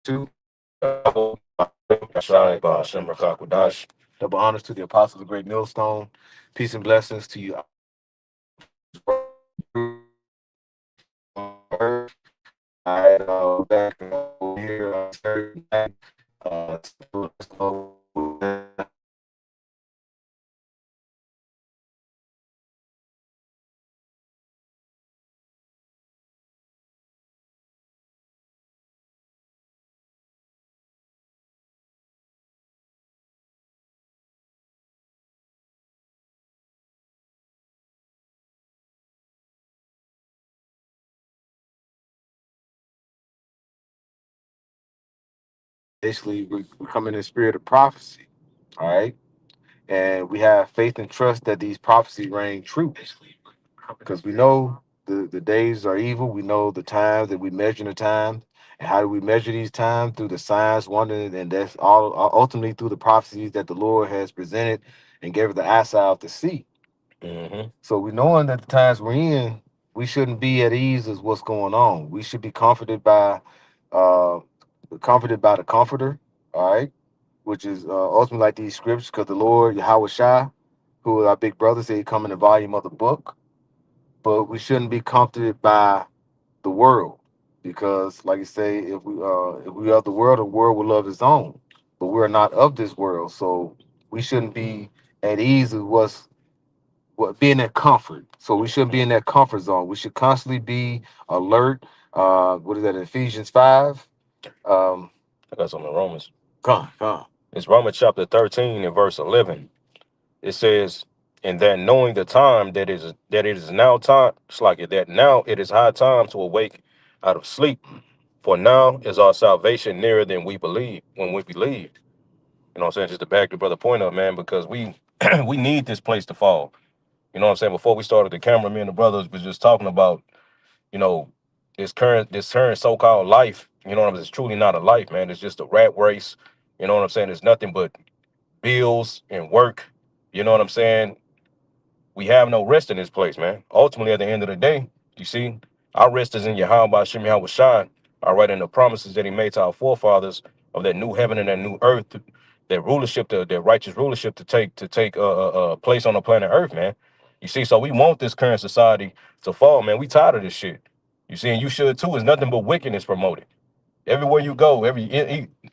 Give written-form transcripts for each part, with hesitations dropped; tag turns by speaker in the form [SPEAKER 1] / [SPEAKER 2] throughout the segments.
[SPEAKER 1] Double honors to the apostles of Great Millstone. Peace and blessings to you. I back here on Saturday night. Basically, we come in the spirit of prophecy. All right. And we have faith and trust that these prophecies reign true. Because we know the days are evil. We know the times that we measure the time. And how do we measure these times? Through the signs, wonder, and that's all ultimately through the prophecies that the Lord has presented and gave us the eyesight to see. So we knowing that the times we're in, we shouldn't be at ease as what's going on. We should be uh comforted by the comforter, all right, which is ultimately like these scriptures, because the Lord Yahweh Shai, who is our big brother, said he come in the volume of the book. But we shouldn't be comforted by the world, because like you say, if we are the world will love its own. But we're not of this world, so we shouldn't be at ease with what being in comfort. So we shouldn't be in that comfort zone. We should constantly be alert. What is that? Ephesians 5. I got something in Romans. Come. It's Romans chapter 13 and verse 11. It says, and that knowing the time that it is now time, it's like it that now it is high time to awake out of sleep. For now is our salvation nearer than we believe when we believed. You know what I'm saying? Just to back the brother point up, man, because we we need this place to fall. You know what I'm saying? Before we started the camera, me and the brothers was just talking about, you know, this current so-called life. You know what I'm saying? It's truly not a life, man. It's just a rat race. You know what I'm saying? It's nothing but bills and work. You know what I'm saying? We have no rest in this place, man. Ultimately, at the end of the day, you see, our rest is in Yahweh Shem Yahweh Shai, all right, and the promises that he made to our forefathers of that new heaven and that new earth, that rulership, that righteous rulership to take place on the planet Earth, man. You see, so we want this current society to fall, man. We tired of this shit. You see, and you should too. It's nothing but wickedness promoted. Everywhere you go,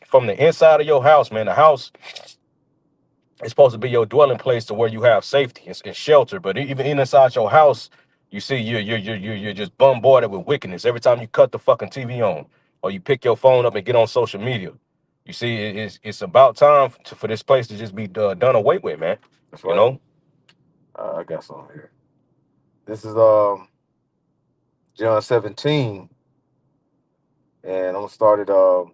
[SPEAKER 1] from the inside of your house, man, the house it's supposed to be your dwelling place to where you have safety and shelter. But even inside your house, you see you're just bombarded with wickedness every time you cut the fucking TV on or you pick your phone up and get on social media. You see, it's about time for this place to just be done away with, man. That's right. You know. I got some here. This is John 17, and I'm gonna start at uh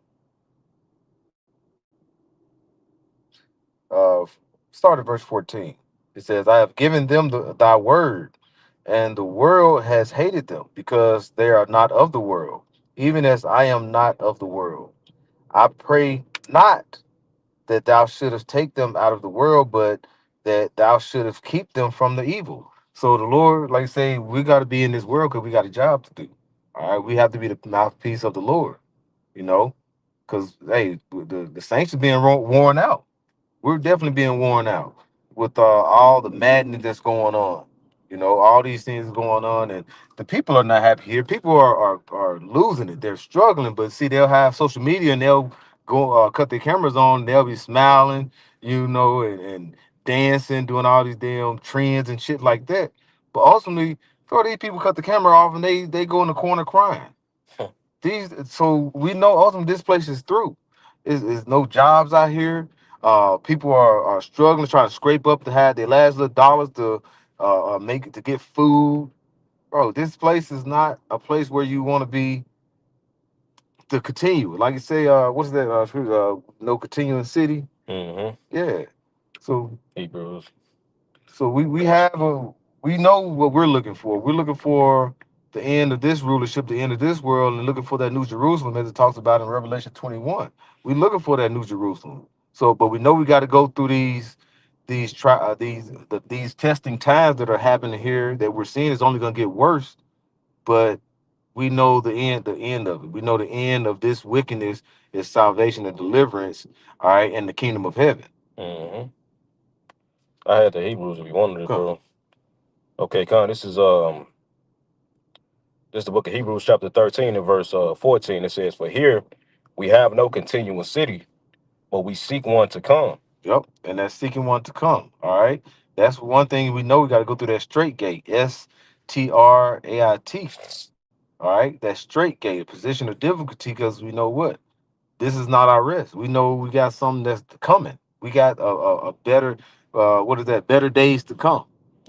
[SPEAKER 1] start at verse 14. It says, I have given them thy word, and the world has hated them, because they are not of the world, even as I am not of the world. I pray not that thou shouldest take them out of the world, but that thou shouldest keep them from the evil. So the Lord, like I say, we got to be in this world because we got a job to do. All right, we have to be the mouthpiece of the Lord, you know, because hey, the saints are being worn out. We're definitely being worn out with all the madness that's going on. You know, all these things going on, and the people are not happy here. People are losing it. They're struggling, but see, they'll have social media and they'll go cut their cameras on. They'll be smiling, you know, and dancing, doing all these damn trends and shit like that. But ultimately, before these people cut the camera off and they go in the corner crying. These so we know ultimately this place is through. Is no jobs out here. People are struggling, trying to scrape up to have their last little dollars to make it to get food. Bro, this place is not a place where you want to be to continue. Like you say, what's that? No continuing city. Yeah. So Hebrews. So we have we know what we're looking for. We're looking for the end of this rulership, the end of this world, and looking for that new Jerusalem as it talks about in Revelation 21. We're looking for that new Jerusalem. So, but we know we got to go through these testing times that are happening here that we're seeing is only going to get worse. But we know the end of it. We know the end of this wickedness is salvation and deliverance, all right, in the kingdom of heaven.
[SPEAKER 2] Mm-hmm. I had the Hebrews if you wanted it,
[SPEAKER 1] Come.
[SPEAKER 2] bro. Okay, Con, this is the book of Hebrews chapter 13 and verse 14. It says, "For here we have no continuous city, but we seek one to come."
[SPEAKER 1] Yep. And that's seeking one to come. All right. That's one thing we know we got to go through that straight gate. STRAIT. All right. That straight gate, a position of difficulty, because we know what? This is not our rest. We know we got something that's coming. We got a better, what is that? Better days to come.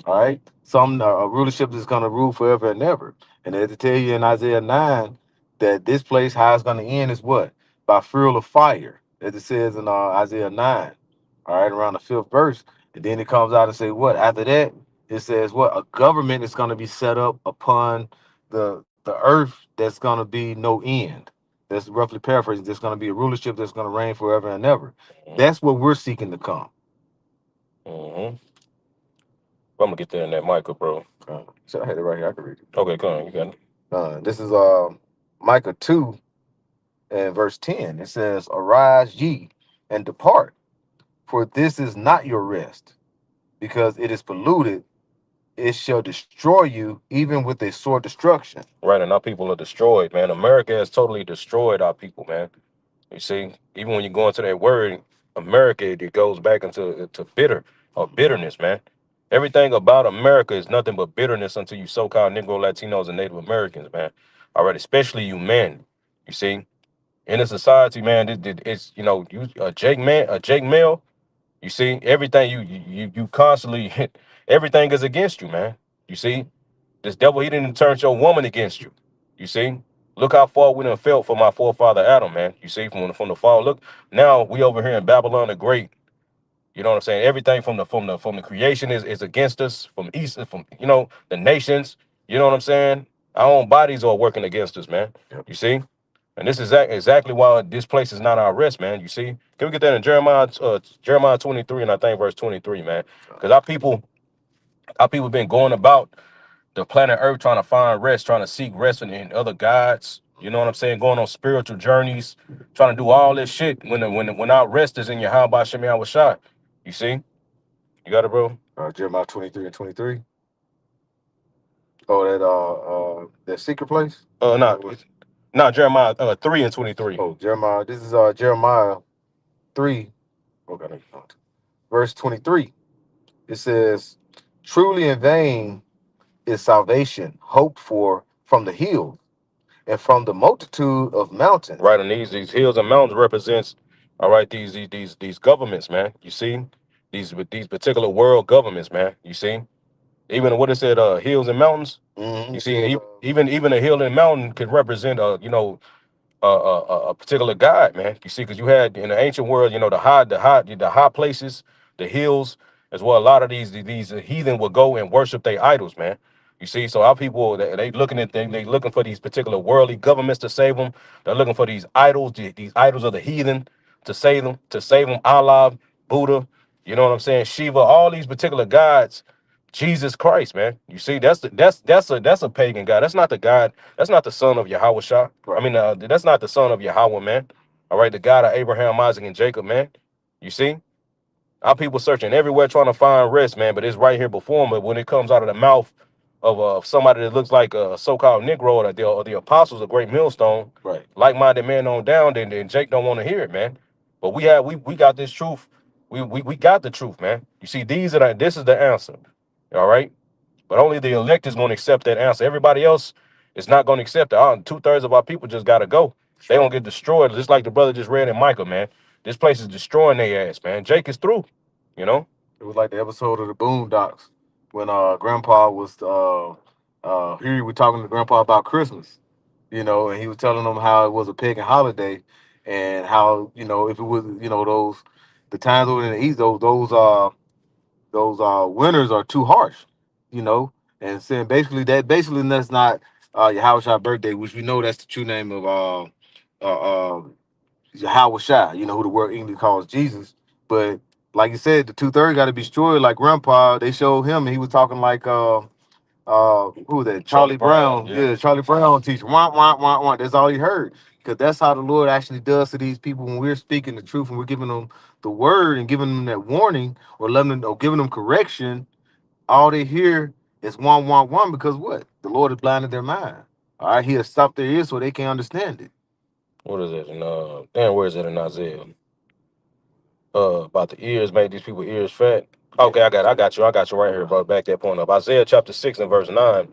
[SPEAKER 1] All right. Some a rulership that's going to rule forever and ever. And they had to tell you in Isaiah 9 that this place, how it's going to end is what? By fuel of fire, as it says in Isaiah 9. All right. Around the fifth verse. And then it comes out and say what? After that, it says what? A government is going to be set up upon the earth that's going to be no end. That's roughly paraphrasing. There's going to be a rulership that's going to reign forever and ever. That's what we're seeking to come.
[SPEAKER 2] Mm-hmm. I'm gonna get there in that Micah, bro.
[SPEAKER 1] So I had it right here. I can read it.
[SPEAKER 2] Okay, come on, you got it.
[SPEAKER 1] This is Micah 2 and verse 10. It says, "Arise ye and depart, for this is not your rest, because it is polluted. It shall destroy you, even with a sore destruction."
[SPEAKER 2] Right, and our people are destroyed, man. America has totally destroyed our people, man. You see, even when you go into that word, America, it goes back into bitter or bitterness, man. Everything about America is nothing but bitterness unto you so-called Negro, Latinos, and Native Americans, man. All right, especially you men. You see, in a society, man, it's you a Jake male. You see, everything you constantly everything is against you, man. You see, this devil, he didn't turn your woman against you. You see? Look how far we done felt from our forefather Adam, man. You see, from the fall. Look, now we over here in Babylon the Great. You know what I'm saying? Everything from the creation is against us, from east, from the nations. You know what I'm saying? Our own bodies are working against us, man. You see? And this is exactly why this place is not our rest, man. You see? Can we get that in Jeremiah 23 and I think verse 23, man? Because our people been going about the planet Earth trying to find rest, trying to seek rest in other gods. You know what I'm saying? Going on spiritual journeys, trying to do all this shit when our rest is in your how about Shemi Awashai. You see? You got it, bro?
[SPEAKER 1] Jeremiah 23 and 23. Oh, that secret place?
[SPEAKER 2] Not Jeremiah 3 and 23.
[SPEAKER 1] Oh, Jeremiah. This is Jeremiah 3. Okay, verse 23. It says, "Truly in vain is salvation hoped for from the hills and from the multitude of mountains."
[SPEAKER 2] Right, and these hills and mountains represents all right, these governments, man. You see? These with these particular world governments, man. You see? Even what it said, hills and mountains.
[SPEAKER 1] Mm-hmm.
[SPEAKER 2] You see, even a hill and mountain could represent a particular god, man. You see, because you had in the ancient world, the high places, the hills, as well. A lot of these heathen would go and worship their idols, man. You see, so our people they looking at them, they looking for these particular worldly governments to save them. They're looking for these idols, these idols of the heathen to save them. Allah, Buddha, you know what I'm saying? Shiva, all these particular gods. Jesus Christ, man. You see, that's a pagan god. That's not the God. That's not the son of Yahweh Shah. I mean, that's not the son of Yahweh, man. All right, the God of Abraham, Isaac, and Jacob, man. You see, our people searching everywhere trying to find rest, man. But it's right here before them. But when it comes out of the mouth of somebody that looks like a so-called Negro or the apostles of Great Millstone,
[SPEAKER 1] Right.
[SPEAKER 2] like-minded man on down, then Jake don't want to hear it, man. But we got this truth. We got the truth, man. You see, this is the answer. All right. But only the elect is going to accept that answer. Everybody else is not going to accept it. 2/3 of our people just got to go. They don't get destroyed. Just like the brother just read in Micah, man. This place is destroying their ass, man. Jake is through, you know?
[SPEAKER 1] It was like the episode of the Boondocks when Grandpa was here we were talking to Grandpa about Christmas, and he was telling them how it was a pagan holiday, and how if it was those the times over in the east, those winters are too harsh, you know, and saying basically that's not Yahweh Shai birthday, which we know that's the true name of Yahweh Shai, who the word English calls Jesus. But like you said, the 2/3 got to be destroyed. Like Grandpa, they showed him, and he was talking like who that?
[SPEAKER 2] Charlie
[SPEAKER 1] Charlie
[SPEAKER 2] Brown.
[SPEAKER 1] Brown.
[SPEAKER 2] Yeah.
[SPEAKER 1] Yeah, Charlie Brown teach. Wah, wah, wah, wah. That's all he heard. Because that's how the Lord actually does to these people when we're speaking the truth and we're giving them the word and giving them that warning or letting them or giving them correction. All they hear is one, one, one. Because what? The Lord has blinded their mind. All right, He'll stop their ears so they can't understand it.
[SPEAKER 2] What is it? And damn, where is it in Isaiah? About the ears, made these people ears fat.
[SPEAKER 1] Yeah.
[SPEAKER 2] Okay, I got you right here, bro. Back that point up. Isaiah chapter 6 and verse 9.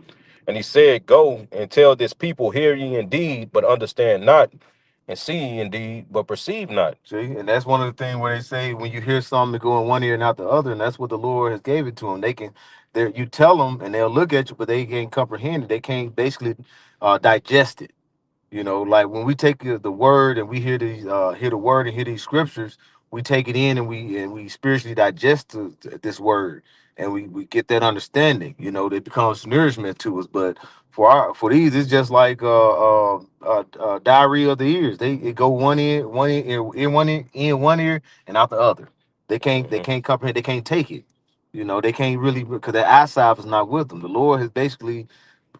[SPEAKER 2] And he said, go and tell this people, hear ye indeed, but understand not, and see ye indeed, but perceive not.
[SPEAKER 1] See, and that's one of the things where they say when you hear something go in one ear and out the other, and that's what the Lord has gave it to them. They can, they you tell them and they'll look at you, but they can't comprehend it. They can't basically digest it. You know, like when we take the word and we hear the word and hear these scriptures, we take it in and we spiritually digest this word and we get that understanding. You know, it becomes nourishment to us. But for these, it's just like diarrhea of the ears. It go one ear in one ear and out the other. They
[SPEAKER 2] Hmm.
[SPEAKER 1] can't comprehend. They can't take it. You know, they can't really because their eyesight is not with them. The Lord has basically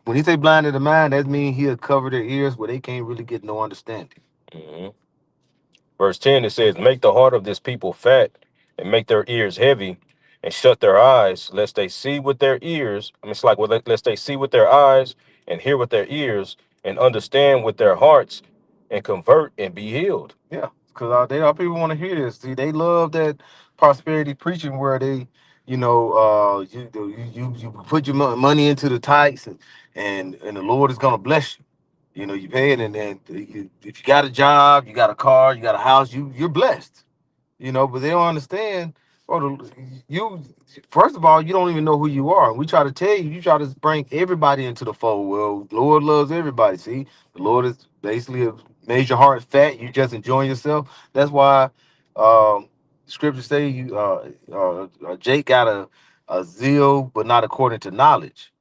[SPEAKER 1] when he say blind to the mind, that means he'll cover their ears where they can't really get no understanding.
[SPEAKER 2] Hmm. Verse 10, it says, make the heart of this people fat and make their ears heavy and shut their eyes, lest they see with their ears. I mean, it's like, well, lest they see with their eyes and hear with their ears and understand with their hearts and convert and be healed.
[SPEAKER 1] Yeah, because people want to hear this. See, they love that prosperity preaching where they, you put your money into the tithes and the Lord is gonna bless you. You know, you pay it, and then if you got a job, you got a car, you got a house, you're blessed. You know, but they don't understand. Or you first of all, you don't even know who you are. We try to tell you, you try to bring everybody into the fold. Well, Lord loves everybody. See, the Lord is basically made your heart fat. You just enjoying yourself. That's why scriptures say Jake got a zeal, but not according to knowledge.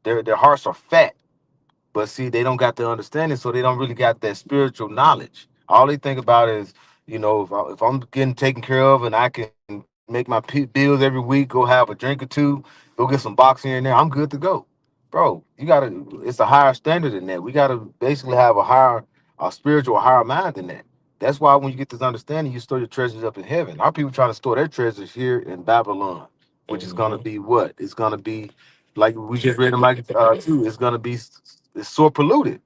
[SPEAKER 1] Their hearts are fat, but see, they don't got the understanding, so they don't really got that spiritual knowledge. All they think about is, if I'm getting taken care of and I can make my bills every week, go have a drink or two, go get some boxing here and there, I'm good to go. Bro, you gotta. It's a higher standard than that. We gotta basically have a spiritual, higher mind than that. That's why when you get this understanding, you store your treasures up in heaven. Our people trying to store their treasures here in Babylon, which is gonna
[SPEAKER 2] Hmm.
[SPEAKER 1] be what? It's gonna be like we just read in Micah 2. It's gonna be it's so polluted.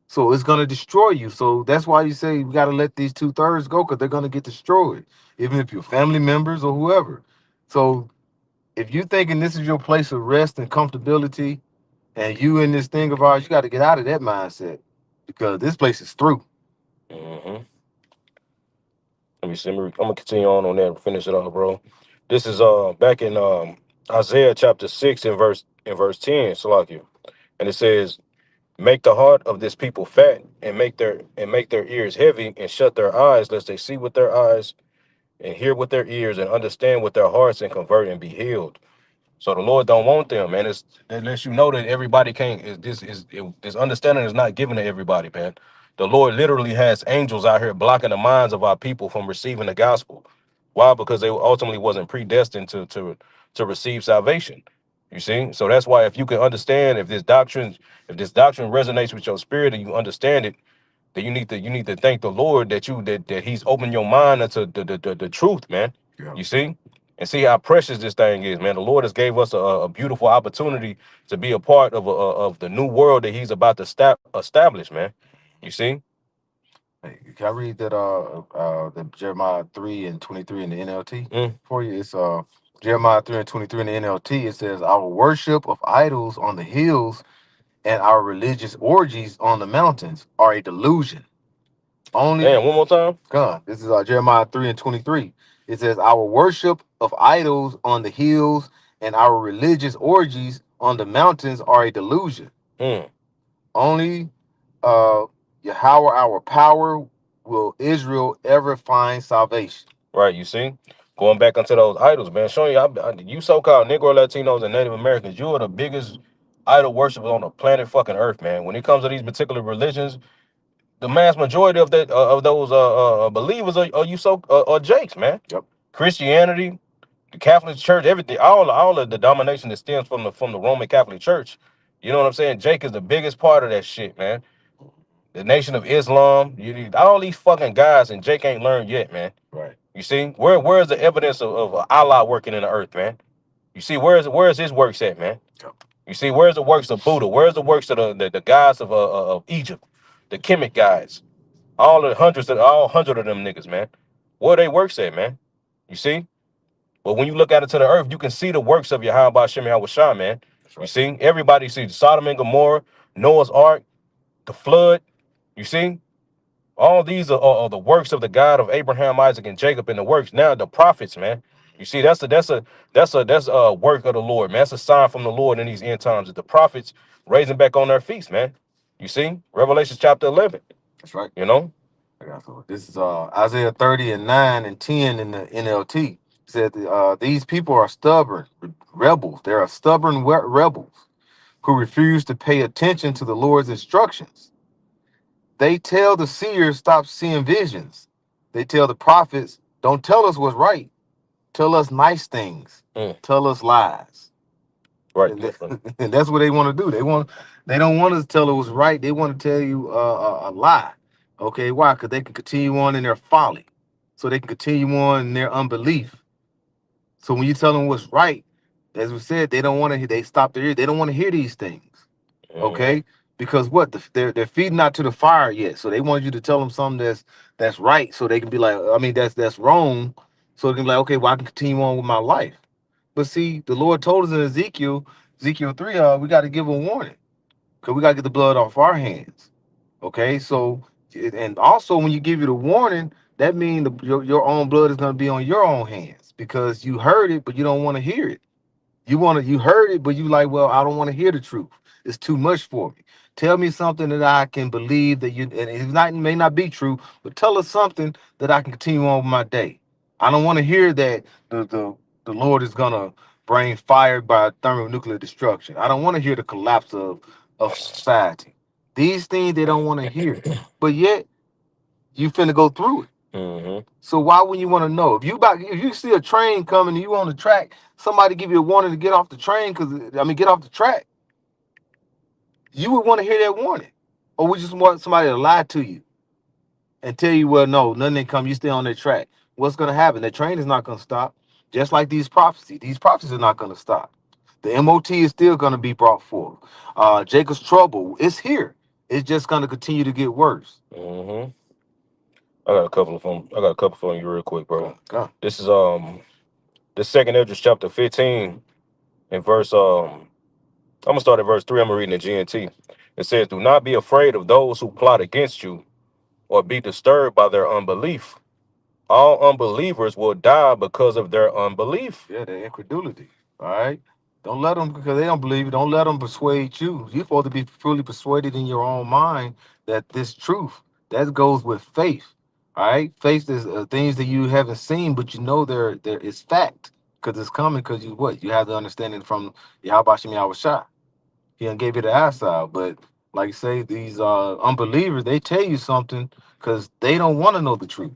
[SPEAKER 1] So it's gonna destroy you. So that's why you say we gotta let these 2/3 go because they're gonna get destroyed, even if you're family members or whoever. So if you thinking this is your place of rest and comfortability, and you in this thing of ours, you got to get out of that mindset because this place is through.
[SPEAKER 2] Hmm. Let me see. I'm gonna continue on that and finish it off, bro. This is back in Isaiah chapter 6 and verse 10, Salakia. And it says, make the heart of this people fat and make their ears heavy and shut their eyes, lest they see with their eyes and hear with their ears and understand with their hearts and convert and be healed. So the Lord don't want them, man. It lets you know that everybody can't. This understanding is not given to everybody, man. The Lord literally has angels out here blocking the minds of our people from receiving the gospel. Why? Because they ultimately wasn't predestined to receive salvation. You see, so that's why if you can understand if this doctrine resonates with your spirit and you understand it, that you need to thank the Lord that He's opened your mind to the truth, man.
[SPEAKER 1] Yeah.
[SPEAKER 2] You see, and see how precious this thing is, man. The Lord has gave us a beautiful opportunity to be a part of the new world that He's about to establish, man. You see.
[SPEAKER 1] Hey, can I read that the Jeremiah 3:23 in the NLT
[SPEAKER 2] Mm.
[SPEAKER 1] for you? It's Jeremiah 3:23 in the NLT. It says, "Our worship of idols on the hills and our religious orgies on the mountains are a delusion. Only
[SPEAKER 2] Damn, one more time.
[SPEAKER 1] God." This is Jeremiah 3:23. It says, "Our worship of idols on the hills and our religious orgies on the mountains are a delusion.
[SPEAKER 2] Mm.
[SPEAKER 1] Only Yahweh, our power, will Israel ever find salvation."
[SPEAKER 2] Right. You see. Going back onto those idols, man. Showing you, you so-called Negro Latinos and Native Americans, you are the biggest idol worshippers on the planet fucking Earth, man. When it comes to these particular religions, the mass majority of those believers are you so are Jakes, man.
[SPEAKER 1] Yep.
[SPEAKER 2] Christianity, The Catholic Church, everything, all of the domination that stems from the Roman Catholic Church. You know what I'm saying? Jake is the biggest part of that shit, man. The Nation of Islam, all these fucking guys, and Jake ain't learned yet, man.
[SPEAKER 1] Right.
[SPEAKER 2] You see, where's the evidence of Allah working in the earth, man? You see, where's his works at, man?
[SPEAKER 1] Yep.
[SPEAKER 2] You see, where's the works of Buddha? Where's the works of the guys of Egypt, the Kemet guys? All hundred of them niggas, man. Where they works at, man? You see? But when you look out into the earth, you can see the works of Yahweh Shem Shah, man.
[SPEAKER 1] That's
[SPEAKER 2] You
[SPEAKER 1] right.
[SPEAKER 2] see? Everybody sees Sodom and Gomorrah, Noah's Ark, the flood. You see? All these are the works of the God of Abraham, Isaac, and Jacob, and the works now the prophets, man. You see, that's a work of the Lord, man. That's a sign from the Lord in these end times that the prophets raising back on their feast, man. You see, Revelation chapter 11.
[SPEAKER 1] That's right.
[SPEAKER 2] You know,
[SPEAKER 1] I got so this is Isaiah 30 and 9 and 10 in the NLT. It said these people are stubborn rebels. They are stubborn rebels who refuse to pay attention to the Lord's instructions. They tell the seers stop seeing visions. They tell the prophets don't tell us what's right. Tell us nice things.
[SPEAKER 2] Mm,
[SPEAKER 1] Tell us lies.
[SPEAKER 2] right?
[SPEAKER 1] And, and that's what they want to do. They don't want us to tell it was right. They want to tell you a lie. Okay, why? Because they can continue on in their folly, so they can continue on in their unbelief. So when you tell them what's right, as we said, they don't want to. They stop their ear. They don't want to hear these things.
[SPEAKER 2] Mhm.
[SPEAKER 1] Okay, because what they're feeding not to the fire yet. So they want you to tell them something that's right, so they can be like, I mean, that's wrong. So they can be like, okay, well, I can continue on with my life. But see, the Lord told us in Ezekiel 3, we got to give a warning because we got to get the blood off our hands. Okay, so and also when you give you the warning, that means your own blood is going to be on your own hands because you heard it, but you don't want to hear it. You heard it, but you like, well, I don't want to hear the truth. It's too much for me. Tell me something that I can believe that you and it may not be true, but tell us something that I can continue on with my day. I don't want to hear that the Lord is gonna bring fire by thermonuclear destruction. I don't want to hear the collapse of society. These things they don't want to hear. But yet you finna go through it.
[SPEAKER 2] Mhm.
[SPEAKER 1] So why wouldn't you want to know? If you see a train coming and you on the track, somebody give you a warning to get off the train get off the track. You would want to hear that warning, or we just want somebody to lie to you and tell you, well, no, nothing ain't come. You stay on that track. What's gonna happen? The train is not gonna stop. Just like these prophecies. These prophecies are not gonna stop. The MOT is still gonna be brought forth. Jacob's trouble is here. It's just gonna continue to get worse.
[SPEAKER 2] Mhm. I got a couple of them. I got a couple for you real quick, bro.
[SPEAKER 1] Go.
[SPEAKER 2] This is the second Esdras chapter 15 and verse I'm gonna start at verse 3. I'm gonna read in the GNT. It says, "Do not be afraid of those who plot against you, or be disturbed by their unbelief. All unbelievers will die because of their unbelief."
[SPEAKER 1] Yeah, the incredulity. All right. Don't let them because they don't believe you. Don't let them persuade you. You're supposed to be fully persuaded in your own mind that this truth that goes with faith. All right. Faith is things that you haven't seen, but you know there is fact because it's coming because you have the understanding from Yahweh Shem Yahweh Shah. He done gave you the eyesight, but like you say, these unbelievers they tell you something because they don't want to know the truth.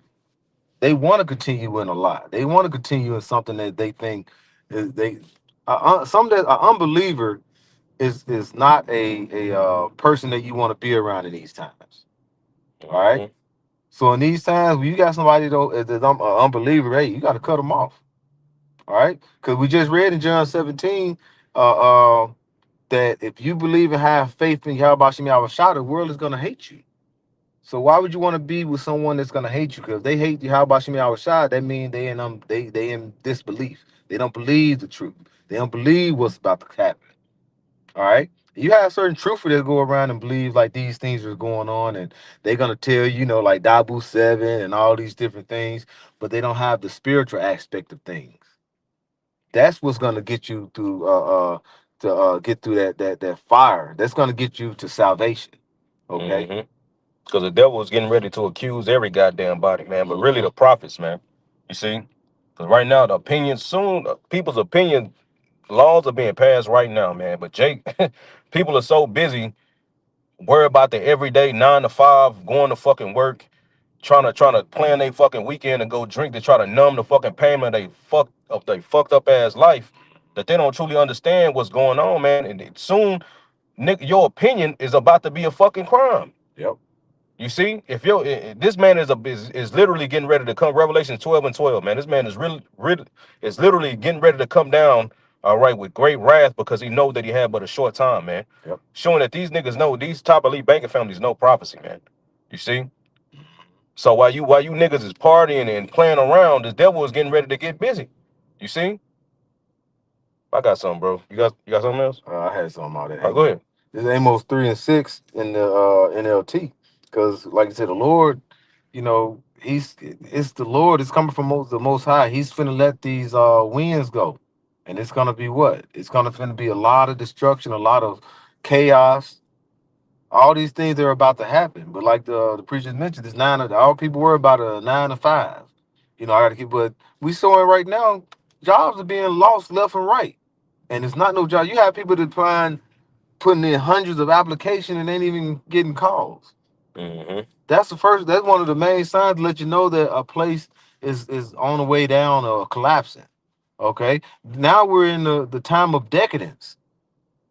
[SPEAKER 1] They want to continue in a lie. They want to continue in something that they think is they. Some that an unbeliever is not a person that you want to be around in these times. All right.
[SPEAKER 2] Mhm.
[SPEAKER 1] So in these times, when you got somebody though that's an unbeliever, hey, you got to cut them off. All right, because we just read in John 17 uh, uh, that if you believe and have faith in Yahweh Shem Yahweh Shah, the world is gonna hate you. So why would you want to be with someone that's gonna hate you? Because if they hate you, how about Shemi Awashad? That means they in disbelief. They don't believe the truth. They don't believe what's about to happen. All right. You have certain truthers that go around and believe like these things are going on, and they're gonna tell you, like Dabu 7 and all these different things, but they don't have the spiritual aspect of things. That's what's gonna get you through to get through that fire. That's gonna get you to salvation. Okay.
[SPEAKER 2] Mhm. Because the devil is getting ready to accuse every goddamn body, man. But really, the prophets, man. You see, because right now the opinions soon, people's opinion laws are being passed right now, man. But Jake, people are so busy worried about the everyday 9 to 5 going to fucking work. trying to plan their fucking weekend and go drink to try to numb the fucking pain of they fucked up ass life, that they don't truly understand what's going on, man. And soon, Nick, your opinion is about to be a fucking crime.
[SPEAKER 1] Yep.
[SPEAKER 2] You see, if you're this man is literally getting ready to come. Revelation 12:12, man. This man is really is literally getting ready to come down. All right, with great wrath because he know that he had but a short time, man.
[SPEAKER 1] Yep.
[SPEAKER 2] Showing that these niggas know these top elite banking families know prophecy, man. You see. So while you niggas is partying and playing around, the devil is getting ready to get busy. You see. I got something, bro. You got something else?
[SPEAKER 1] I had something out
[SPEAKER 2] All
[SPEAKER 1] there.
[SPEAKER 2] right, go ahead.
[SPEAKER 1] This is Amos 3 and 6 in the NLT, because like I said, the Lord, it's the Lord. It's coming from the Most High. He's finna let these winds go, and it's gonna be what? It's gonna finna be a lot of destruction, a lot of chaos. All these things are about to happen. But like the preachers mentioned, it's all people worry about a 9 to 5. I gotta keep. But we saw it right now. Jobs are being lost left and right, and it's not no job. You have people that applying, putting in hundreds of applications and ain't even getting calls.
[SPEAKER 2] Mm-hmm.
[SPEAKER 1] That's one of the main signs to let you know that a place is on the way down or collapsing. Okay. Now we're in the time of decadence.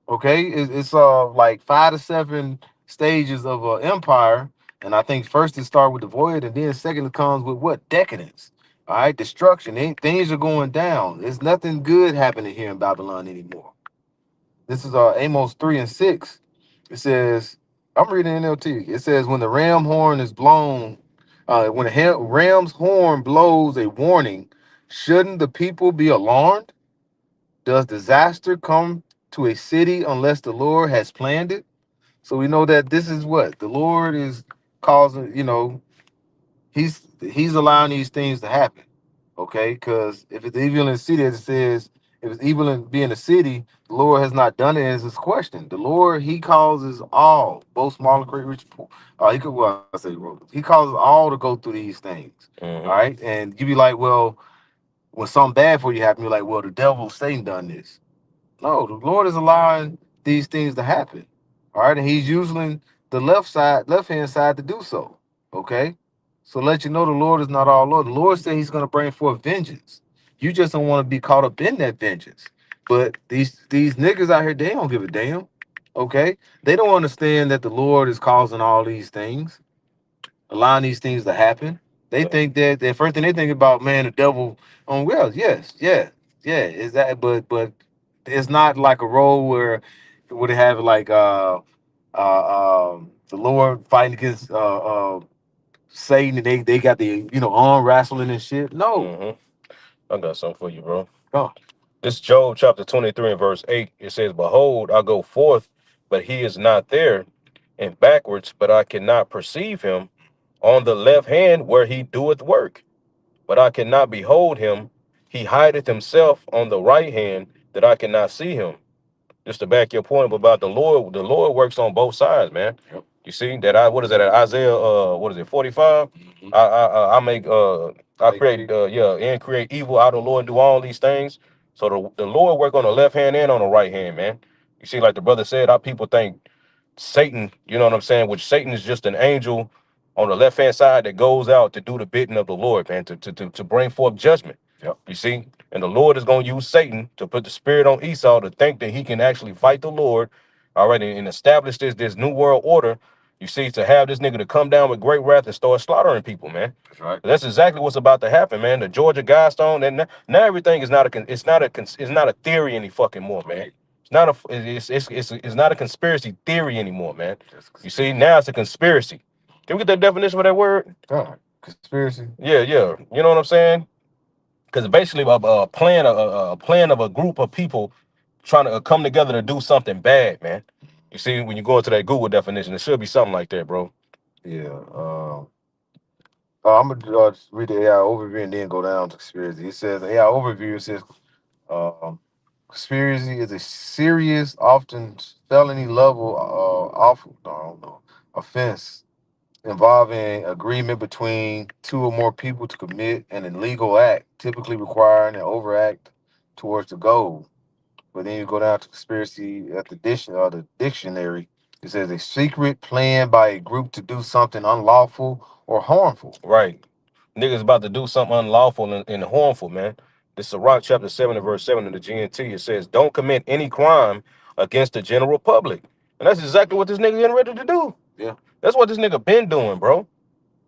[SPEAKER 1] Okay. It's like 5 to 7 stages of empire. And I think first it starts with the void, and then second it comes with what? Decadence. All right, destruction. Things are going down. There's nothing good happening here in Babylon anymore. This is Amos 3 and 6. It says, I'm reading NLT. It says, when the ram horn is blown, when the ram's horn blows a warning, shouldn't the people be alarmed? Does disaster come to a city unless the Lord has planned it? So we know that this is what the Lord is causing. He's allowing these things to happen. Okay, because if it's evil in the city, as it says, if it's evil in being a city, the Lord has not done it as his question. The Lord, he causes all, both small and great, rich, poor. I say, he causes all to go through these things.
[SPEAKER 2] Mm-hmm.
[SPEAKER 1] All right, and you be like, well, when something bad for you happen, you're like, well, the devil, Satan, done this. No, the Lord is allowing these things to happen. All right, and he's using the left hand side to do so. Okay. So let you know the Lord is not all Lord. The Lord said he's gonna bring forth vengeance. You just don't want to be caught up in that vengeance. But these niggas out here, they don't give a damn. Okay. They don't understand that the Lord is causing all these things, allowing these things to happen. They think that the first thing they think about, man, the devil on wells. Yes, yeah, is that but it's not like a role where would have like the Lord fighting against Satan, and they got the arm wrestling and shit. No.
[SPEAKER 2] Mm-hmm. I got something for you, bro.
[SPEAKER 1] Oh.
[SPEAKER 2] This Job chapter 23 and verse 8. It says, behold, I go forth, but he is not there, and backwards, but I cannot perceive him. On the left hand where he doeth work, but I cannot behold him. He hideth himself on the right hand, that I cannot see him. Just to back your point about the Lord works on both sides, man.
[SPEAKER 1] Yep.
[SPEAKER 2] You see that what is that at Isaiah what is it 45?
[SPEAKER 1] Mhm.
[SPEAKER 2] I make I create and create evil out of the Lord, do all these things. So the Lord work on the left hand and on the right hand, man. You see, like the brother said, our people think Satan, you know what I'm saying? Which Satan is just an angel on the left hand side that goes out to do the bidding of the Lord, man, to bring forth judgment.
[SPEAKER 1] Yep.
[SPEAKER 2] You see, and the Lord is going to use Satan to put the spirit on Esau to think that he can actually fight the Lord, all right, and establish this new world order. You see, to have this nigga to come down with great wrath and start slaughtering people, man.
[SPEAKER 1] That's right.
[SPEAKER 2] That's exactly what's about to happen, man. The Georgia Guidestone, and now everything is not it's not a theory any fucking more, man. It's not it's not a conspiracy theory anymore, man. You see, now it's a conspiracy. Can we get that definition for that word?
[SPEAKER 1] God, conspiracy.
[SPEAKER 2] Yeah. You know what I'm saying? Because basically, a plan of a group of people trying to come together to do something bad, man. You see, when you go into that Google definition, it should be something like that, bro.
[SPEAKER 1] Yeah. I'm gonna just read the AI overview and then go down to conspiracy. It says AI overview. It says um, conspiracy is a serious, often felony level I don't know, offense involving agreement between two or more people to commit an illegal act, typically requiring an overact towards the goal. But then you go down to conspiracy at the dictionary. It says a secret plan by a group to do something unlawful or harmful.
[SPEAKER 2] Right. Niggas about to do something unlawful and harmful, man. This is Sirach chapter 7 and verse 7 in the GNT. It says, don't commit any crime against the general public. And that's exactly what this nigga getting ready to do.
[SPEAKER 1] Yeah.
[SPEAKER 2] That's what this nigga been doing, bro.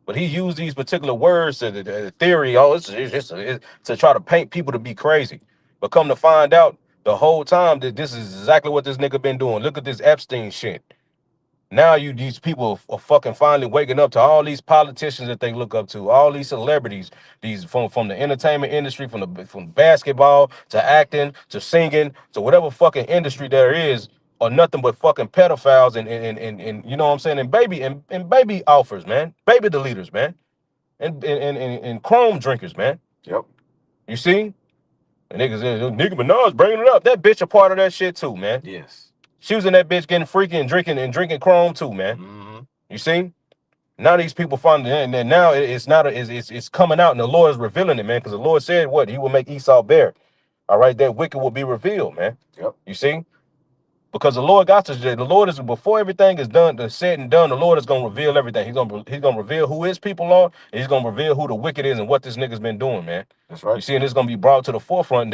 [SPEAKER 2] But he used these particular words to the theory, to try to paint people to be crazy. But come to find out, the whole time that this is exactly what this nigga been doing. Look at this Epstein shit. Now these people are fucking finally waking up to all these politicians that they look up to, all these celebrities, these from the entertainment industry, from basketball to acting to singing to whatever fucking industry there is, are nothing but fucking pedophiles and you know what I'm saying, and baby offers, man, baby the leaders, man, and chrome drinkers, man.
[SPEAKER 1] Yep.
[SPEAKER 2] You see, and Nicki Minaj bringing it up. That bitch a part of that shit too, man.
[SPEAKER 1] Yes.
[SPEAKER 2] She was in that bitch getting freaky and drinking chrome too, man.
[SPEAKER 1] Mm-hmm.
[SPEAKER 2] You see? Now these people find it, and now it's not it's coming out, and the Lord is revealing it, man. Because the Lord said what? He will make Esau bare. All right, that wicked will be revealed, man.
[SPEAKER 1] Yep.
[SPEAKER 2] You see? Because the Lord got to, the Lord is, before everything is done, said and done, the Lord is gonna reveal everything. He's gonna reveal who his people are, and he's gonna reveal who the wicked is and what this nigga's been doing, man.
[SPEAKER 1] That's right.
[SPEAKER 2] You see, and it's gonna be brought to the forefront.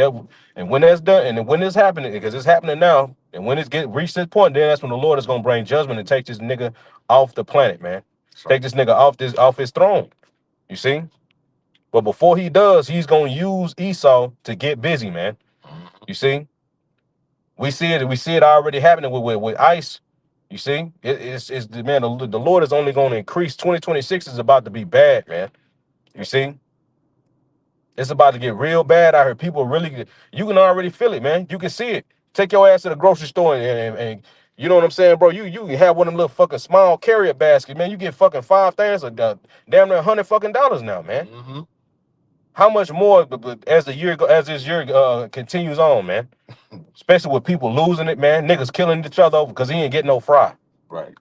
[SPEAKER 2] And when that's done, and when it's happening, because it's happening now, and when it's reached this point, then that's when the Lord is gonna bring judgment and take this nigga off the planet, man. Take this nigga off his throne. You see? But before he does, he's gonna use Esau to get busy, man. You see? We see it already happening with ICE. You see? It's man, the Lord is only going to increase. 2026 is about to be bad, man. You see? It's about to get real bad out here. People really, you can already feel it, man. You can see it. Take your ass to the grocery store and you know what I'm saying, bro? You can have one of them little fucking small carrier baskets, man. You get fucking 5 things, or damn near $100 fucking now, man.
[SPEAKER 1] Mm-hmm.
[SPEAKER 2] How much more as this year continues on, man? Especially with people losing it, man. Niggas killing each other because he ain't getting no fry.
[SPEAKER 1] Right.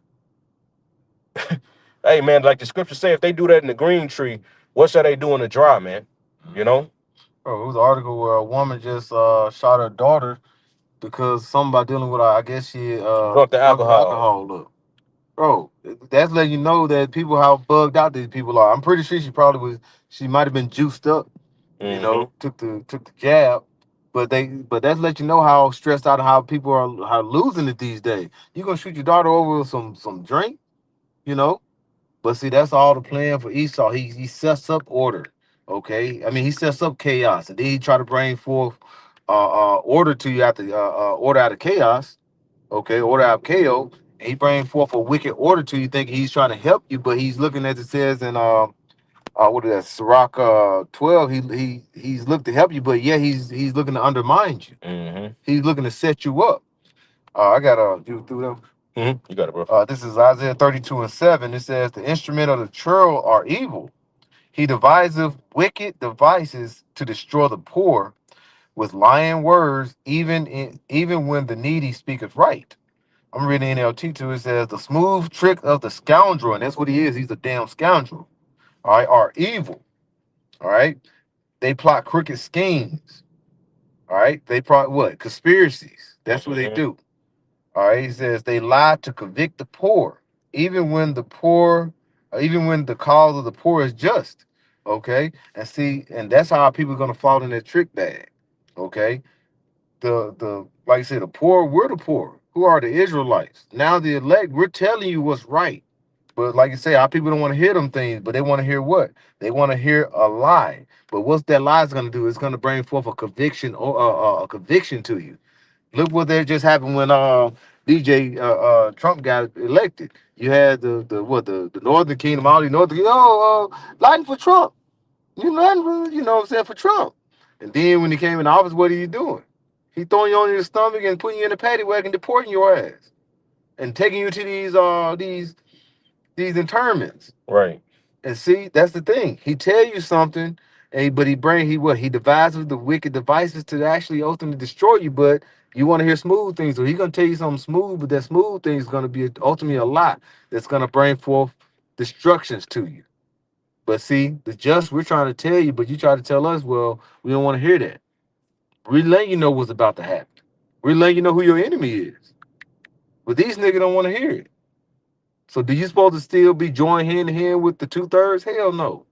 [SPEAKER 2] Hey, man, like the scripture say, if they do that in the green tree, what shall they do in the dry, man? You know?
[SPEAKER 1] Bro, it was an article where a woman just shot her daughter because somebody dealing with her, I guess she
[SPEAKER 2] Drunk the alcohol.
[SPEAKER 1] Look, bro, that's letting you know that people how bugged out these people are. I'm pretty sure she might have been juiced up, you know, took the jab, but that's let you know how stressed out and how people are losing it these days. You gonna shoot your daughter over some drink, you know? But see, that's all the plan for Esau. He sets up order. Okay, I mean he sets up chaos, and then he try to bring forth order to you after order out of chaos. Okay, order out of chaos. And he bring forth a wicked order to you, thinking he's trying to help you, but he's looking as it says in what is that, Sirach 12. He's looking to help you, but yeah, he's looking to undermine you.
[SPEAKER 2] Mm-hmm.
[SPEAKER 1] He's looking to set you up. I gotta do through them.
[SPEAKER 2] Mm-hmm. You got it, bro.
[SPEAKER 1] This is Isaiah 32:7. It says, the instrument of the churl are evil. He deviseth wicked devices to destroy the poor with lying words, even when the needy speaketh right. I'm reading NLT too. It says, the smooth trick of the scoundrel, and that's what he is. He's a damn scoundrel. All right, are evil. All right. They plot crooked schemes. All right. They plot what? Conspiracies. That's what they do. All right, he says they lie to convict the poor, even when the cause of the poor is just. Okay, and see, and that's how people are gonna fall in that trick bag. Okay, the like I said, the poor, we're the poor. Who are the Israelites? Now the elect, we're telling you what's right. But like you say, our people don't want to hear them things, but they want to hear what? They want to hear a lie. But what's that lie is going to do? It's going to bring forth a conviction or a conviction to you. Look what there just happened when DJ Trump got elected. You had the Northern Kingdom, all the Northern lighting for Trump. You know what I'm saying, for Trump. And then when he came in office, what are you doing? He throwing you on your stomach and putting you in a paddy wagon, deporting your ass, and taking you to these internments.
[SPEAKER 2] Right.
[SPEAKER 1] And see, that's the thing. He tell you something, but he devises the wicked devices to actually ultimately destroy you. But you want to hear smooth things, so he's gonna tell you something smooth, but that smooth thing is gonna be ultimately a lot that's gonna bring forth destructions to you. But see, we're trying to tell you, but you try to tell us, well, we don't want to hear that. We letting you know what's about to happen. We're letting you know who your enemy is. But these niggas don't want to hear it. So do you supposed to still be joined hand in hand with the 2/3? Hell no.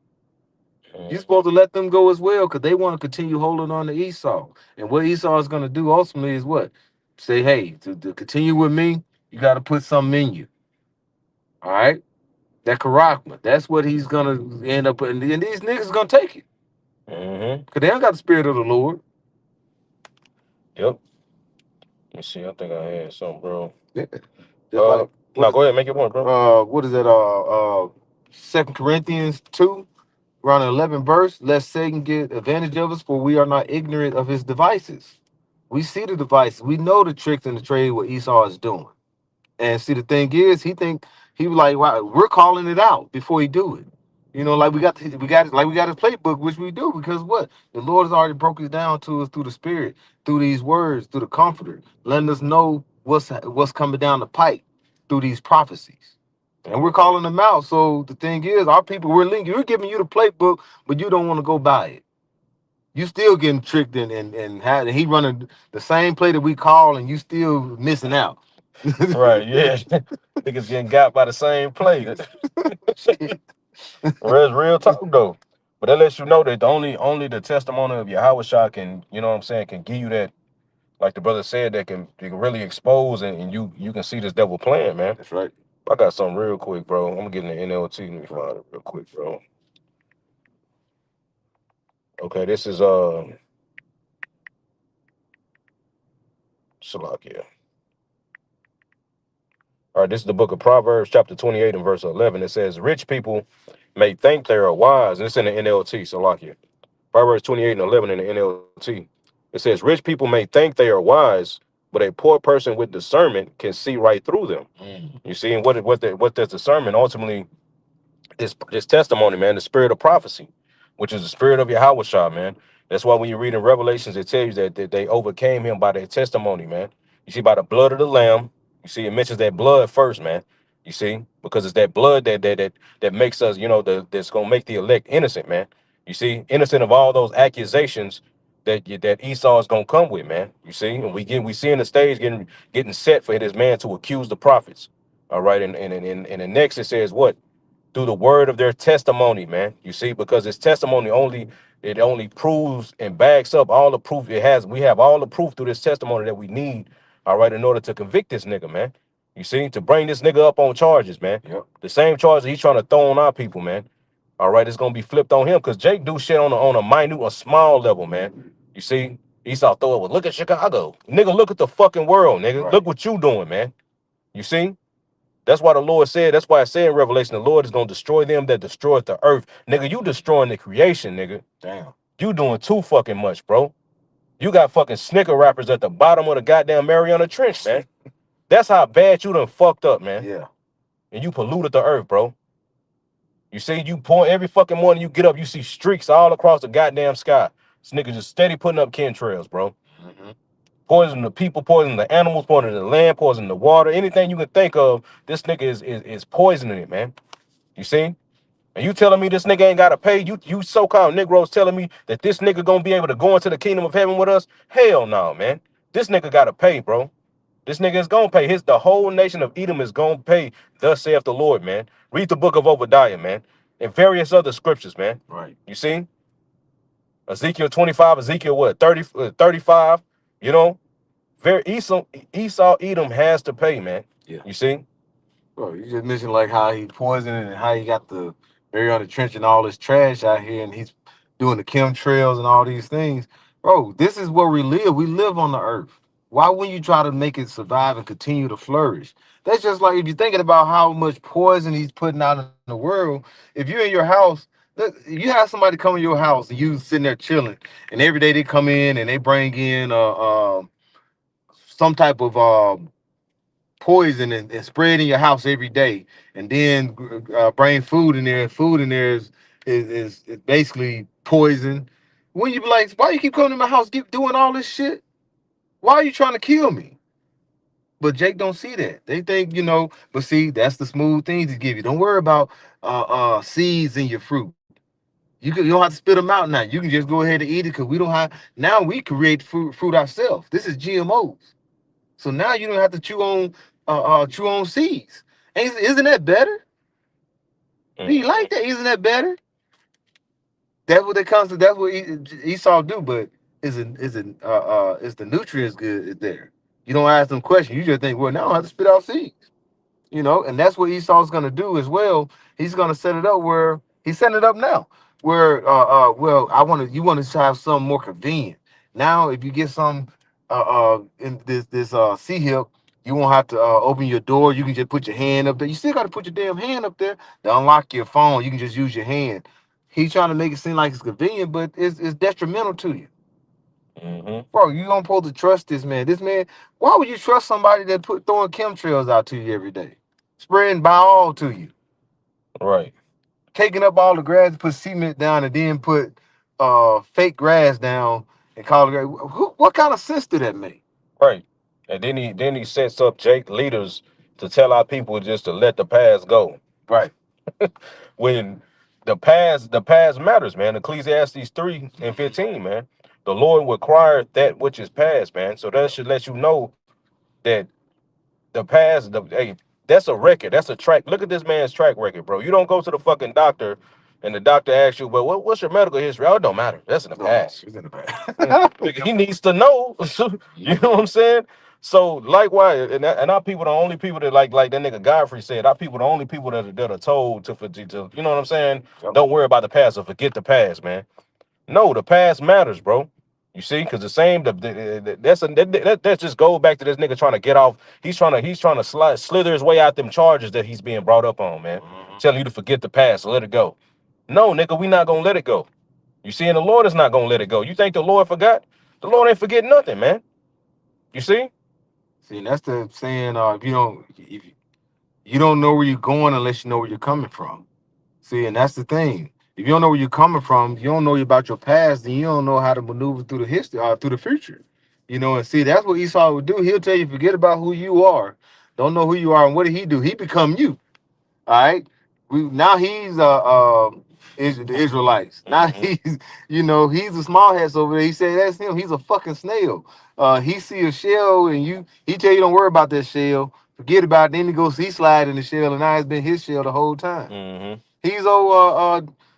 [SPEAKER 1] You're
[SPEAKER 2] Mm,
[SPEAKER 1] supposed to let them go as well because they want to continue holding on to Esau. And what Esau is going to do ultimately is what? Say, hey, to continue with me, you got to put something in you. All right? That Karakma. That's what he's going to end up putting. And these niggas going to take it
[SPEAKER 2] mm-hmm.
[SPEAKER 1] because they don't got the spirit of the Lord.
[SPEAKER 2] Yep. Let me see. I think I had something, bro.
[SPEAKER 1] Yeah. Just like,
[SPEAKER 2] No, go ahead, make your point, bro.
[SPEAKER 1] what is that? 2 Corinthians 2, around the 11th verse. Lest Satan get advantage of us, for we are not ignorant of his devices. We see the devices. We know the tricks and the trade what Esau is doing. And see, the thing is, he was like, wow, we're calling it out before he do it. You know, like we got his playbook, which we do because what the Lord has already broke it down to us through the Spirit, through these words, through the Comforter, letting us know what's coming down the pipe through these prophecies, and we're calling them out. So the thing is, our people, we're giving you the playbook, but you don't want to go by it. You still getting tricked and he running the same play that we call, and you still missing out.
[SPEAKER 2] Right, yeah. Niggas getting got by the same play.
[SPEAKER 1] Shit.
[SPEAKER 2] Real, real talk though. But that lets you know that only the testimony of Yahweh Shah can, you know what I'm saying, can give you that, like the brother said, that can really expose and you can see this devil playing, man.
[SPEAKER 1] That's right.
[SPEAKER 2] I got something real quick, bro. I'm getting the NLT. Let me find it real quick, bro. Okay, this is Salakia. All right, this is the book of Proverbs, chapter 28 and verse 11. It says, rich people may think they are wise. And it's in the NLT, Salakia. Proverbs 28 and 11 in the NLT. It says, rich people may think they are wise, but a poor person with discernment can see right through them. You see, and what does discernment ultimately this testimony, man, the spirit of prophecy, which is the spirit of Yahweh Shah, man. That's why when you read in Revelations, it tells you that they overcame him by their testimony, man. You see, by the blood of the Lamb. You see, it mentions that blood first, man. You see, because it's that blood that makes us, that's gonna make the elect innocent, man. You see, innocent of all those accusations that Esau is gonna come with, man. You see, and we see in the stage getting set for this man to accuse the prophets. All right, and the next it says what? Through the word of their testimony, man. You see, because its testimony only proves and backs up all the proof it has. We have all the proof through this testimony that we need, all right, in order to convict this nigga, man. You see, to bring this nigga up on charges, man.
[SPEAKER 1] Yep.
[SPEAKER 2] The same charges he's trying to throw on our people, man. All right, it's gonna be flipped on him because Jake do shit on a minute, a small level, man. You see, Esau throw it with look at Chicago, nigga. Look at the fucking world, nigga.
[SPEAKER 1] Right.
[SPEAKER 2] Look what you doing, man. You see. That's why the Lord said, that's why I say in Revelation, the Lord is going to destroy them that destroy the earth. Nigga, you destroying the creation, nigga.
[SPEAKER 1] Damn.
[SPEAKER 2] You doing too fucking much, bro. You got fucking snicker rappers at the bottom of the goddamn Mariana Trench, man. That's how bad you done fucked up, man.
[SPEAKER 1] Yeah.
[SPEAKER 2] And you polluted the earth, bro. You see, you pour every fucking morning you get up, you see streaks all across the goddamn sky. This nigga just steady putting up chemtrails, bro.
[SPEAKER 1] Mm-hmm.
[SPEAKER 2] Poison the people, poison the animals, poison the land, poison the water, anything you can think of. This nigga is poisoning it, man. You see? And you telling me this nigga ain't gotta pay? You so-called Negroes telling me that this nigga gonna be able to go into the kingdom of heaven with us? Hell no, man. This nigga gotta pay, bro. This nigga is gonna pay. The whole nation of Edom is gonna pay. Thus saith the Lord, man. Read the book of Obadiah, man, and various other scriptures, man.
[SPEAKER 1] Right.
[SPEAKER 2] You see? Ezekiel 25, Ezekiel what? 35, you know? Esau Edom has to pay, man.
[SPEAKER 1] Yeah.
[SPEAKER 2] You see?
[SPEAKER 1] Bro, you just mentioned like how he poisoned and how he got the bury on the trench and all this trash out here, and he's doing the chemtrails and all these things. Bro, this is where we live. We live on the earth. Why wouldn't you try to make it survive and continue to flourish? That's just like if you're thinking about how much poison he's putting out in the world. If you're in your house, look, you have somebody come in your house and you sitting there chilling, and every day they come in and they bring in some type of poison and spread in your house every day, and then bring food in there. Food in there is basically poison. When you be like, why you keep coming to my house, keep doing all this shit? Why are you trying to kill me? But Jake don't see that. They think, but see, that's the smooth things to give you. Don't worry about seeds in your fruit. You don't have to spit them out now. You can just go ahead and eat it because we don't have now we create fruit ourselves. This is GMOs. So now you don't have to chew on seeds. Isn't that better? Do you like that? Isn't that better? That's what it comes to. That's what Esau do. But is the nutrients good there? You don't ask them questions. You just think, well, now I have to spit out seeds. And that's what Esau's going to do as well. He's going to set it up where he's setting it up now, where well, you want to have something more convenient. Now, if you get some in this C hip, you won't have to open your door. You can just put your hand up there. You still got to put your damn hand up there to unlock your phone. You can just use your hand. He's trying to make it seem like it's convenient, but it's detrimental to you. Bro, you don't supposed to trust this man. This man, why would you trust somebody that throwing chemtrails out to you every day? Spreading by all to you.
[SPEAKER 2] Right.
[SPEAKER 1] Caking up all the grass, put cement down, and then put fake grass down and call it grass. What kind of sense do that make?
[SPEAKER 2] Right. And then he sets up Jake leaders to tell our people just to let the past go.
[SPEAKER 1] Right.
[SPEAKER 2] When the past matters, man. Ecclesiastes 3:15, man. The Lord require that which is past, man. So that should let you know that the past, hey, that's a record. That's a track. Look at this man's track record, bro. You don't go to the fucking doctor and the doctor asks you, well, what's your medical history? Oh, it don't matter. That's in the past.
[SPEAKER 1] It's in the past.
[SPEAKER 2] He needs to know. You know what I'm saying? So likewise, and our people the only people that like that nigga Godfrey said, our people the only people that are told to you know what I'm saying?
[SPEAKER 1] Yep.
[SPEAKER 2] Don't worry about the past or forget the past, man. No, the past matters, bro. You see, because the same that just goes back to this nigga trying to get off. He's trying to slither his way out them charges that he's being brought up on, man. Telling you to forget the past, let it go. No, nigga, we not gonna let it go. You see, and the Lord is not gonna let it go. You think the Lord forgot? The Lord ain't forget nothing, man. You see?
[SPEAKER 1] See, that's the saying. If you don't know where you're going unless you know where you're coming from. See, and that's the thing. If you don't know where you're coming from, you don't know about your past, then you don't know how to maneuver through the history, through the future. And see, that's what Esau would do. He'll tell you, forget about who you are. Don't know who you are, and what did he do? He become you. All right. Now he's the Israelites. Now he's a small head over there. He said that's him. He's a fucking snail. He see a shell and he tell you don't worry about that shell. Forget about it. Then he slide in the shell, and now it's been his shell the whole time. He's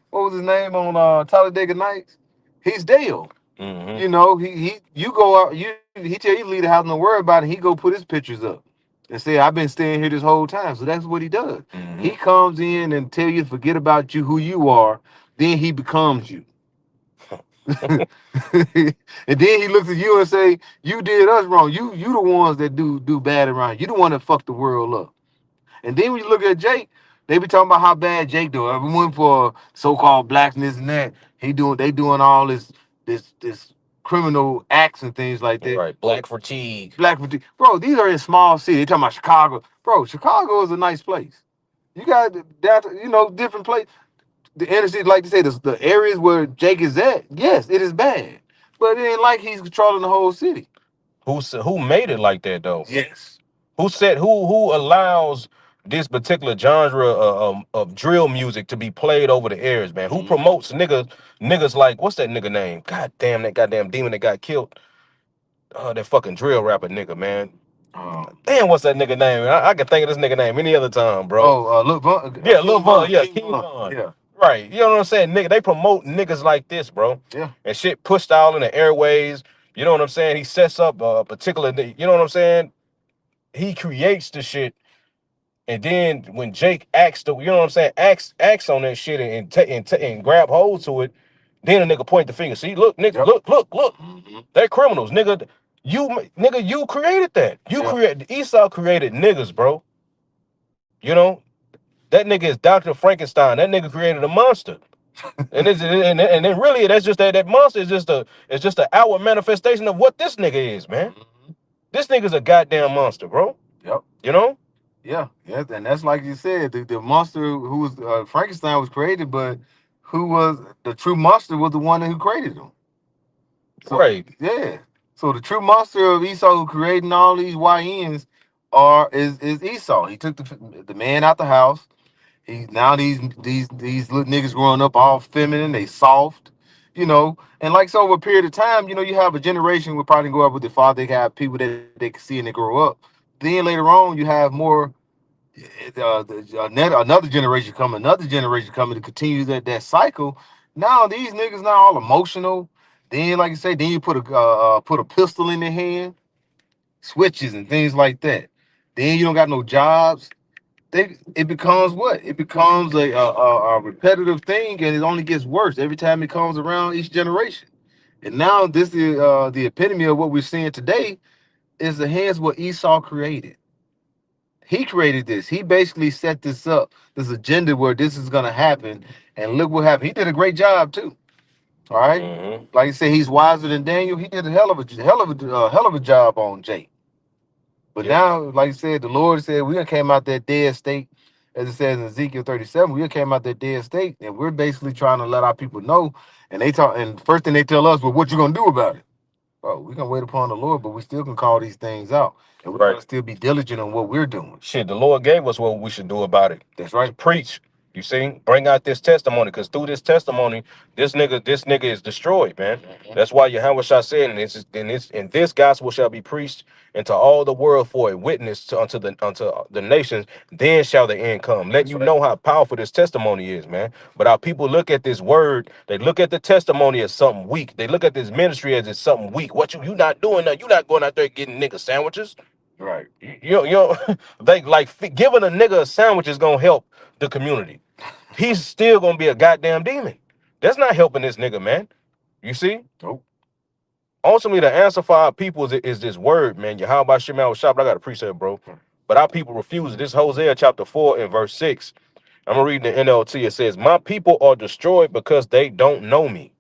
[SPEAKER 1] what was his name on Talladega Nights? He's Dale. You go out, he tell you leave the house, don't worry about it. He go put his pictures up and say, I've been staying here this whole time. So that's what he does. He comes in and tell you to forget about you, who you are, then he becomes you. And then he looks at you and say, you did us wrong. You the ones that do bad around. You the one that fucked the world up. And then when you look at Jake, they be talking about how bad Jake do. Everyone for so-called blackness and that. They doing all this criminal acts and things like that.
[SPEAKER 2] Right. Black fatigue.
[SPEAKER 1] Black fatigue. Bro, these are in small cities. They talking about Chicago. Bro, Chicago is a nice place. You got different place. The inner city, like to say, the areas where Jake is at, yes, it is bad. But it ain't like he's controlling the whole city.
[SPEAKER 2] Who made it like that though?
[SPEAKER 1] Yes.
[SPEAKER 2] Who allows this particular genre of drill music to be played over the airs, man? Who promotes niggas like what's that nigga name? God damn, that goddamn demon that got killed. That fucking drill rapper nigga, man. Damn, what's that nigga name? I can think of this nigga name any other time, bro.
[SPEAKER 1] Lil Von.
[SPEAKER 2] Yeah, Lil Von. Yeah, King
[SPEAKER 1] Von.
[SPEAKER 2] Von.
[SPEAKER 1] Yeah.
[SPEAKER 2] Right. You know what I'm saying? Nigga, they promote niggas like this, bro.
[SPEAKER 1] Yeah.
[SPEAKER 2] And shit pushed out in the airways. You know what I'm saying? He sets up a particular, you know what I'm saying? He creates the shit. And then when Jake acts you know what I'm saying, acts on that shit and grab hold to it, then a nigga point the finger. See, look, nigga, look. They're criminals, nigga. You created that. Esau created niggas, bro. You know, that nigga is Dr. Frankenstein. That nigga created a monster. And then really that's just that monster is just an outward manifestation of what this nigga is, man. This nigga's a goddamn monster, bro.
[SPEAKER 1] Yep.
[SPEAKER 2] You know?
[SPEAKER 1] Yeah, and that's like you said, the monster who was Frankenstein was created, but who was the true monster was the one who created him. So,
[SPEAKER 2] right.
[SPEAKER 1] Yeah. So the true monster of Esau who creating all these YNs is Esau. He took the man out the house. Now these little niggas growing up all feminine, they soft, and like so over a period of time, you have a generation will probably grow up with the father. They have people that they can see and they grow up. Then later on, you have more Another generation coming to continue that cycle. Now these niggas not all emotional. Then, like you say, then you put a pistol in their hand, switches and things like that. Then you don't got no jobs. It becomes what? It becomes a repetitive thing, and it only gets worse every time it comes around each generation. And now this is the epitome of what we're seeing today is the hands what Esau created. He created this. He basically set this up, this agenda where this is gonna happen. And look what happened. He did a great job too. All right.
[SPEAKER 2] Mm-hmm.
[SPEAKER 1] Like I said, he's wiser than Daniel. He did a hell of a job on Jake. But
[SPEAKER 2] Yep.
[SPEAKER 1] now, like I said, the Lord said we done came out that dead state, as it says in Ezekiel 37. We done came out that dead state, and we're basically trying to let our people know. And they talk, and first thing they tell us, well, what you gonna do about it? Oh, we can wait upon the Lord, but we still can call these things out, and we
[SPEAKER 2] Right.
[SPEAKER 1] gotta still be diligent on what we're doing.
[SPEAKER 2] Shit, the Lord gave us what we should do about it.
[SPEAKER 1] That's
[SPEAKER 2] To
[SPEAKER 1] right.
[SPEAKER 2] preach. You see, bring out this testimony, because through this testimony, this nigga is destroyed, man. That's why Yahweh Shah said, and this gospel shall be preached into all the world for a witness unto the nations. Then shall the end come. Let you know how powerful this testimony is, man. But our people look at this word, they look at the testimony as something weak. They look at this ministry as it's something weak. What you not doing now? You not going out there getting nigga sandwiches.
[SPEAKER 1] Right.
[SPEAKER 2] They like giving a nigga a sandwich is gonna help the community. He's still gonna be a goddamn demon. That's not helping this nigga, man. You see?
[SPEAKER 1] Nope.
[SPEAKER 2] Ultimately, the answer for our people is this word, man. Yahweh Shema Shop. I got a precept, bro. But our people refuse it. This Hosea chapter 4 and verse 6. I'm gonna read the NLT. It says, "My people are destroyed because they don't know me.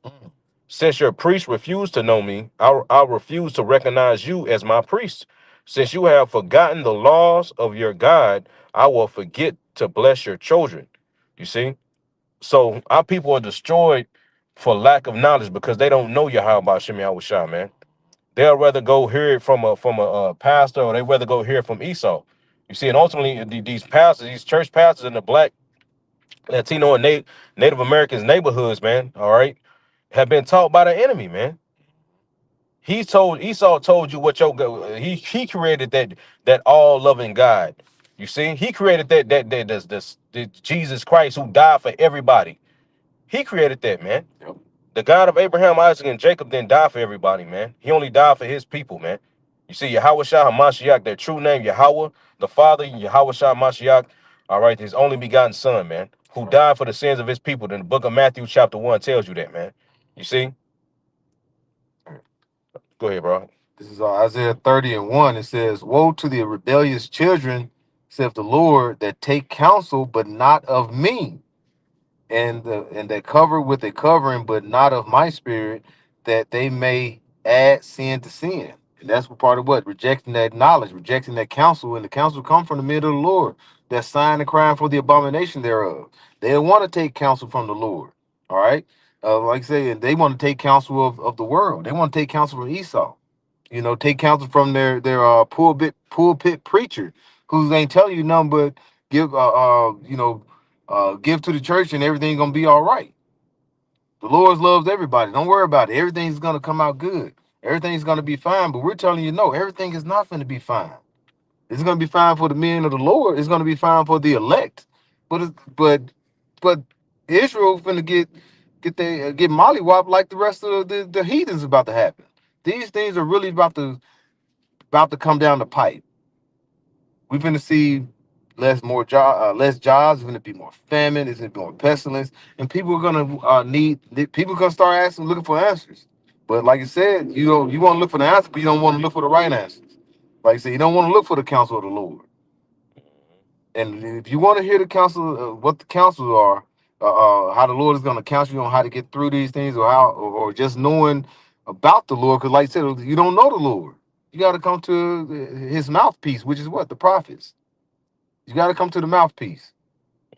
[SPEAKER 2] Since your priests refuse to know me, I'll refuse to recognize you as my priest. Since you have forgotten the laws of your God, I will forget to bless your children." You see? So our people are destroyed for lack of knowledge because they don't know Yahweh Shem Yahushua, man. They'll rather go hear it from a pastor, or they rather go hear it from Esau. You see, and ultimately these pastors, these church pastors in the black, Latino, and Native Americans neighborhoods, man, all right, have been taught by the enemy, man. Esau told you what he created that all loving God. You see, he created that Jesus Christ who died for everybody. He created that, man.
[SPEAKER 1] Yep.
[SPEAKER 2] The God of Abraham, Isaac, and Jacob didn't die for everybody, man. He only died for his people, man. You see, Yahweh Shah HaMashiach, their true name, Yahweh, the Father, Yahweh Shah HaMashiach, all right, his only begotten Son, man, who died for the sins of his people. Then the book of Matthew, chapter 1, tells you that, man. You see? Go ahead, bro.
[SPEAKER 1] This is Isaiah 30 and 1. It says, woe to the rebellious children, saith the Lord, that take counsel, but not of me, and that cover with a covering, but not of my spirit, that they may add sin to sin. And that's what part of what? Rejecting that knowledge, rejecting that counsel, and the counsel come from the middle of the Lord. That sign and crying for the abomination thereof. They don't want to take counsel from the Lord. All right. Like I say, they want to take counsel of the world. They want to take counsel from Esau. Take counsel from their pulpit preacher who ain't telling you nothing but give give to the church and everything's gonna be all right. The Lord loves everybody. Don't worry about it. Everything's gonna come out good. Everything's gonna be fine. But we're telling you, no, everything is not gonna be fine. It's gonna be fine for the men of the Lord. It's gonna be fine for the elect. But Israel finna get mollywopped like the rest of the heathens about to happen. These things are really about to come down the pipe. We're going to see less jobs. It's going to be more famine. It's going to be more pestilence, and people are going to people are going to start looking for answers. But like I said, you want to look for the answer, but you don't want to look for the right answers. Like I said, you don't want to look for the counsel of the Lord. And if you want to hear the counsel, what the counsels are, how the Lord is going to counsel you on how to get through these things, or just knowing about the Lord, because like I said, you don't know the Lord. You got to come to His mouthpiece, which is what? The prophets. You got to come to the mouthpiece.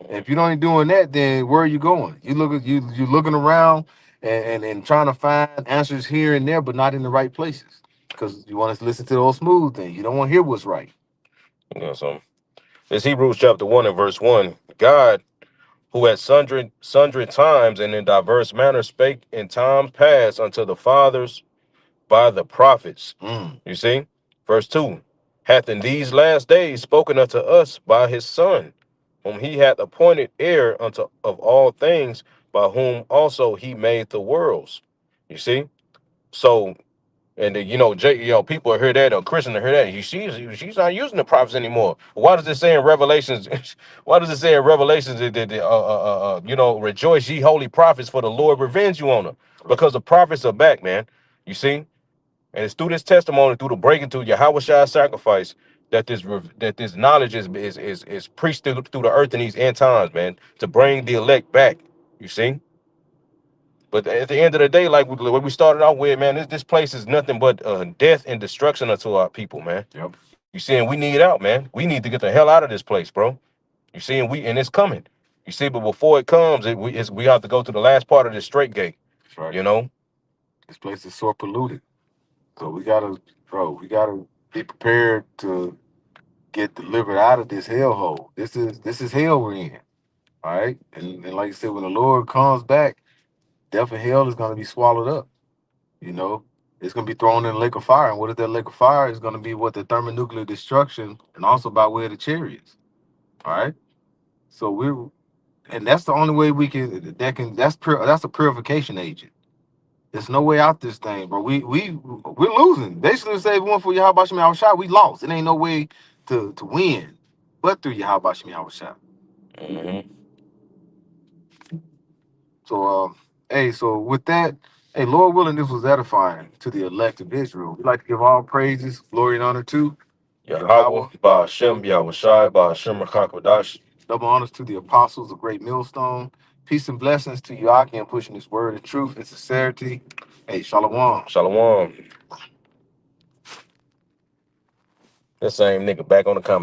[SPEAKER 1] And if you don't ain't doing that, then where are you going? You looking around and trying to find answers here and there, but not in the right places, because you want to listen to those smooth things. You don't want to hear what's right.
[SPEAKER 2] So it's Hebrews chapter 1 and verse 1. God, who at sundry times and in diverse manners spake in times past unto the fathers by the prophets.
[SPEAKER 1] Mm.
[SPEAKER 2] You see? Verse 2. hath in these last days spoken unto us by his Son, whom he hath appointed heir unto of all things, by whom also he made the worlds. You see? So, and people hear that, or Christian hear that. She's not using the prophets anymore. Why does it say in Revelations? Why does it say in Revelations rejoice ye holy prophets, for the Lord revenge you on them? Because the prophets are back, man. You see? And it's through this testimony, through the breaking through Yahweh Shai's sacrifice, that this knowledge is preached through the earth in these end times, man, to bring the elect back. You see? But at the end of the day, like what we started out with, man, this place is nothing but death and destruction unto our people, man.
[SPEAKER 1] Yep.
[SPEAKER 2] You see, and we need out, man. We need to get the hell out of this place, bro. You see, and it's coming. You see, but before it comes, we have to go to the last part of this straight gate.
[SPEAKER 1] That's right.
[SPEAKER 2] You know,
[SPEAKER 1] This place is so polluted. So we gotta be prepared to get delivered out of this hellhole. This is hell we're in. All right. And like you said, when the Lord comes back, death and hell is gonna be swallowed up. You know, it's gonna be thrown in the lake of fire. And what is that lake of fire? Is gonna be what the thermonuclear destruction and also by way of the chariots. All right. So and that's the only way we can that's a purification agent. There's no way out this thing, bro. We're losing. Basically, say we went for Yahweh Shem Shah, we lost. It ain't no way to win, but through Yahweh Shem Shah.
[SPEAKER 2] mhm.
[SPEAKER 1] So hey, so with that, hey, Lord willing, this was edifying to the elect of Israel. We'd like to give all praises, glory, and honor to
[SPEAKER 2] Yahweh, Ba Hashem, Yahweh Shai, Ba Hashem, Rakakwadash.
[SPEAKER 1] double honors to the apostles of Great Millstone. Peace and blessings to you, Aki, and pushing this word of truth and sincerity. Hey, Shalom.
[SPEAKER 2] Shalom. That same nigga back on the comment.